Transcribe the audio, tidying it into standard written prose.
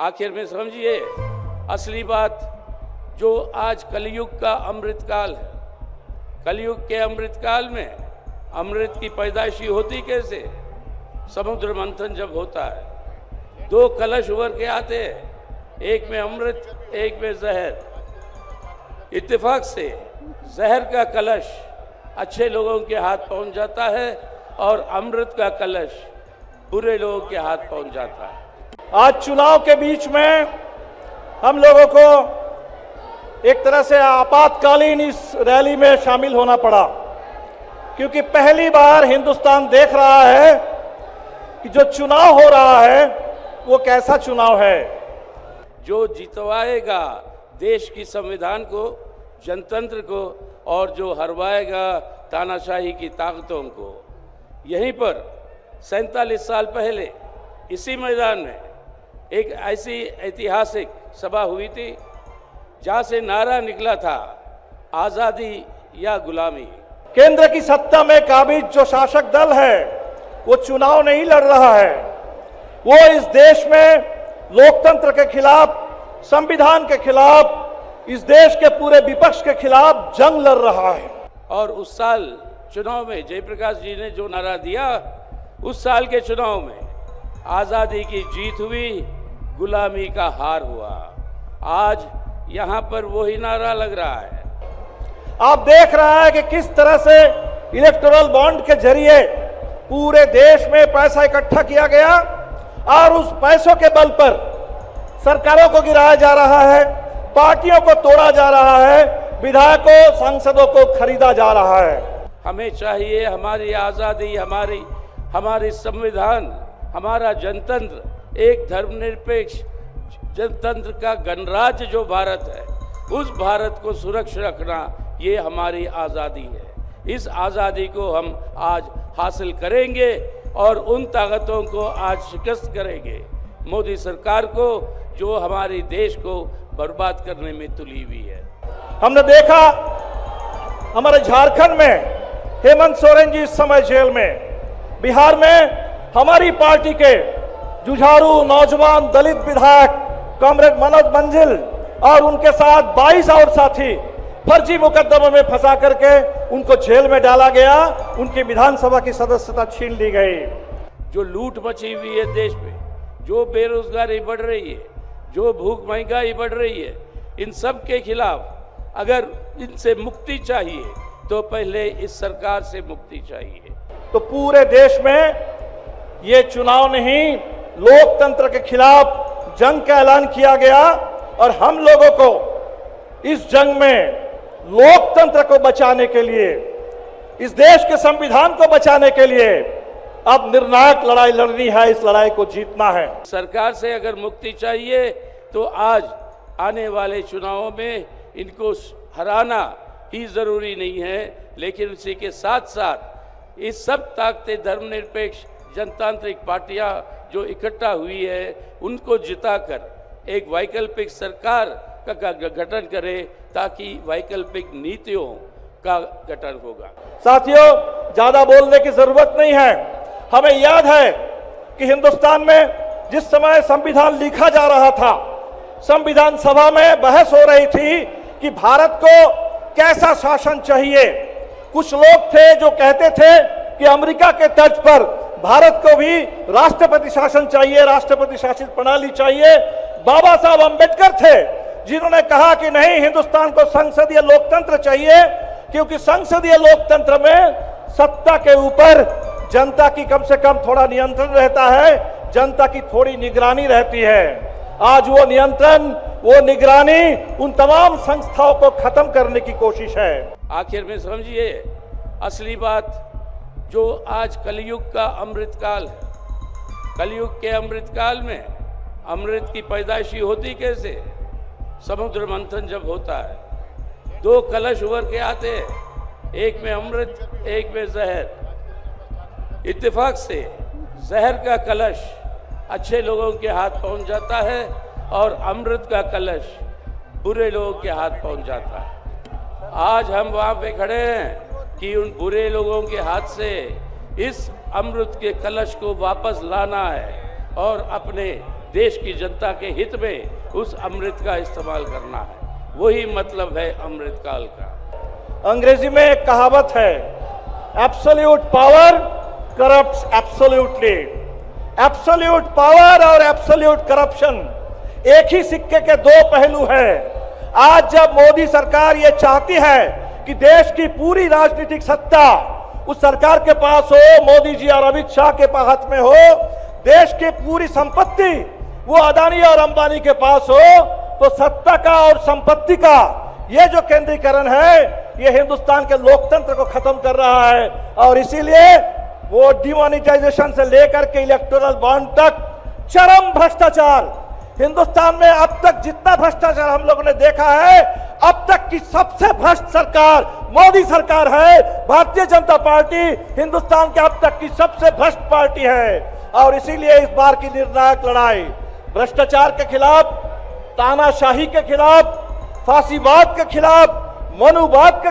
आखिर में समझिए असली बात, जो आज कलयुग का अमृतकाल है। कलयुग के अमृतकाल में अमृत की पैदाइशी होती कैसे? समुद्र मंथन जब होता है, दो कलश उभर के आते हैं, एक में अमृत, एक में जहर। इत्तेफाक से जहर का कलश अच्छे लोगों के हाथ पहुंच जाता है और अमृत का कलश बुरे लोगों के हाथ पहुंच जाता है। आज चुनाव के बीच में हम लोगों को एक तरह से आपातकालीन इस रैली में शामिल होना पड़ा, क्योंकि पहली बार हिंदुस्तान देख रहा है कि जो चुनाव हो रहा है वो कैसा चुनाव है, जो जितवाएगा देश की संविधान को, जनतंत्र को, और जो हरवाएगा तानाशाही की ताकतों को। यहीं पर 47 साल पहले इसी मैदान में एक ऐसी ऐतिहासिक सभा हुई थी जहां से नारा निकला था, आज़ादी या गुलामी। केंद्र की सत्ता में काबिज जो शासक दल है वो चुनाव नहीं लड़ रहा है, वो इस देश में लोकतंत्र के खिलाफ, संविधान के खिलाफ, इस देश के पूरे विपक्ष के खिलाफ जंग लड़ रहा है। और उस साल चुनाव में जयप्रकाश जी ने जो नारा दिया, उस साल के चुनाव में आज़ादी की जीत हुई, गुलामी का हार हुआ। आज यहाँ पर वही नारा लग रहा है। आप देख रहे हैं कि किस तरह से इलेक्टोरल बॉन्ड के जरिए पूरे देश में पैसा इकट्ठा किया गया और उस पैसों के बल पर सरकारों को गिराया जा रहा है, पार्टियों को तोड़ा जा रहा है, विधायकों, सांसदों को खरीदा जा रहा है। हमें चाहिए हमारी आज़ादी, हमारी संविधान, हमारा जनतंत्र, एक धर्मनिरपेक्ष जनतंत्र का गणराज्य जो भारत है, उस भारत को सुरक्षित रखना, ये हमारी आज़ादी है। इस आज़ादी को हम आज हासिल करेंगे और उन ताकतों को आज शिकस्त करेंगे, मोदी सरकार को, जो हमारे देश को बर्बाद करने में तुली हुई है। हमने देखा हमारे झारखंड में हेमंत सोरेन जी इस समय जेल में, बिहार में हमारी पार्टी के जुझारू नौजवान दलित विधायक कॉमरेड मनोज मंजिल और उनके साथ 22 और साथी फर्जी मुकदमों में फंसा करके उनको जेल में डाला गया, उनकी विधानसभा की सदस्यता छीन ली गई। जो लूट मची हुई है देश में, जो बेरोजगारी बढ़ रही है, जो भूख महंगाई बढ़ रही है, इन सब के खिलाफ अगर इनसे मुक्ति चाहिए तो पहले इस सरकार से मुक्ति चाहिए। तो पूरे देश में ये चुनाव नहीं, लोकतंत्र के खिलाफ जंग का ऐलान किया गया और हम लोगों को इस जंग में लोकतंत्र को बचाने के लिए, इस देश के संविधान को बचाने के लिए अब निर्णायक लड़ाई लड़नी है, इस लड़ाई को जीतना है। सरकार से अगर मुक्ति चाहिए तो आज आने वाले चुनावों में इनको हराना ही जरूरी नहीं है, लेकिन उसी के साथ साथ इस सब ताकतें, धर्मनिरपेक्ष जनतांत्रिक पार्टियां जो इकट्ठा हुई है, उनको जिताकर एक वैकल्पिक सरकार का गठन करे, ताकि वैकल्पिक नीतियों का गठन होगा। साथियों, ज्यादा बोलने की जरूरत नहीं है। हमें याद है कि हिंदुस्तान में जिस समय संविधान लिखा जा रहा था, संविधान सभा में बहस हो रही थी कि भारत को कैसा शासन चाहिए। कुछ लोग थे जो कहते थे कि अमेरिका के तर्ज पर भारत को भी राष्ट्रपति शासन चाहिए, राष्ट्रपति शासित प्रणाली चाहिए। बाबा साहब अंबेडकर थे जिन्होंने कहा कि नहीं, हिंदुस्तान को संसदीय लोकतंत्र चाहिए, क्योंकि संसदीय लोकतंत्र में सत्ता के ऊपर जनता की कम से कम थोड़ा नियंत्रण रहता है, जनता की थोड़ी निगरानी रहती है। आज वो नियंत्रण, वो निगरानी उन तमाम संस्थाओं को खत्म करने की कोशिश है। आखिर में समझिए असली बात, जो आज कलयुग का अमृतकाल है। कलयुग के अमृतकाल में अमृत की पैदाइशी होती कैसे? समुद्र मंथन जब होता है, दो कलश उभर के आते हैं, एक में अमृत, एक में जहर। इत्तेफाक से जहर का कलश अच्छे लोगों के हाथ पहुंच जाता है और अमृत का कलश बुरे लोगों के हाथ पहुंच जाता है। आज हम वहाँ पे खड़े हैं कि उन बुरे लोगों के हाथ से इस अमृत के कलश को वापस लाना है और अपने देश की जनता के हित में उस अमृत का इस्तेमाल करना है। वही मतलब है अमृतकाल का। अंग्रेजी में एक कहावत है, absolute power corrupts absolutely. Absolute power और एब्सोल्यूट करप्शन एक ही सिक्के के दो पहलू हैं। आज जब मोदी सरकार ये चाहती है कि देश की पूरी राजनीतिक सत्ता उस सरकार के पास हो, मोदी जी और अमित शाह के हाथ में हो, देश की पूरी संपत्ति वो अदानी और अंबानी के पास हो, तो सत्ता का और संपत्ति का ये जो केंद्रीकरण है ये हिंदुस्तान के लोकतंत्र को खत्म कर रहा है। और इसीलिए वो डिमोनेटाइजेशन से लेकर के इलेक्टोरल बॉन्ड तक चरम भ्रष्टाचार, हिंदुस्तान में अब तक जितना भ्रष्टाचार हम लोगों ने देखा है, अब तक की सबसे भ्रष्ट सरकार मोदी सरकार है। भारतीय जनता पार्टी हिंदुस्तान के अब तक की सबसे भ्रष्ट पार्टी है। और इसीलिए इस बार की निर्णायक लड़ाई भ्रष्टाचार के खिलाफ, तानाशाही के खिलाफ, फांसीवाद के खिलाफ, मनुवाद के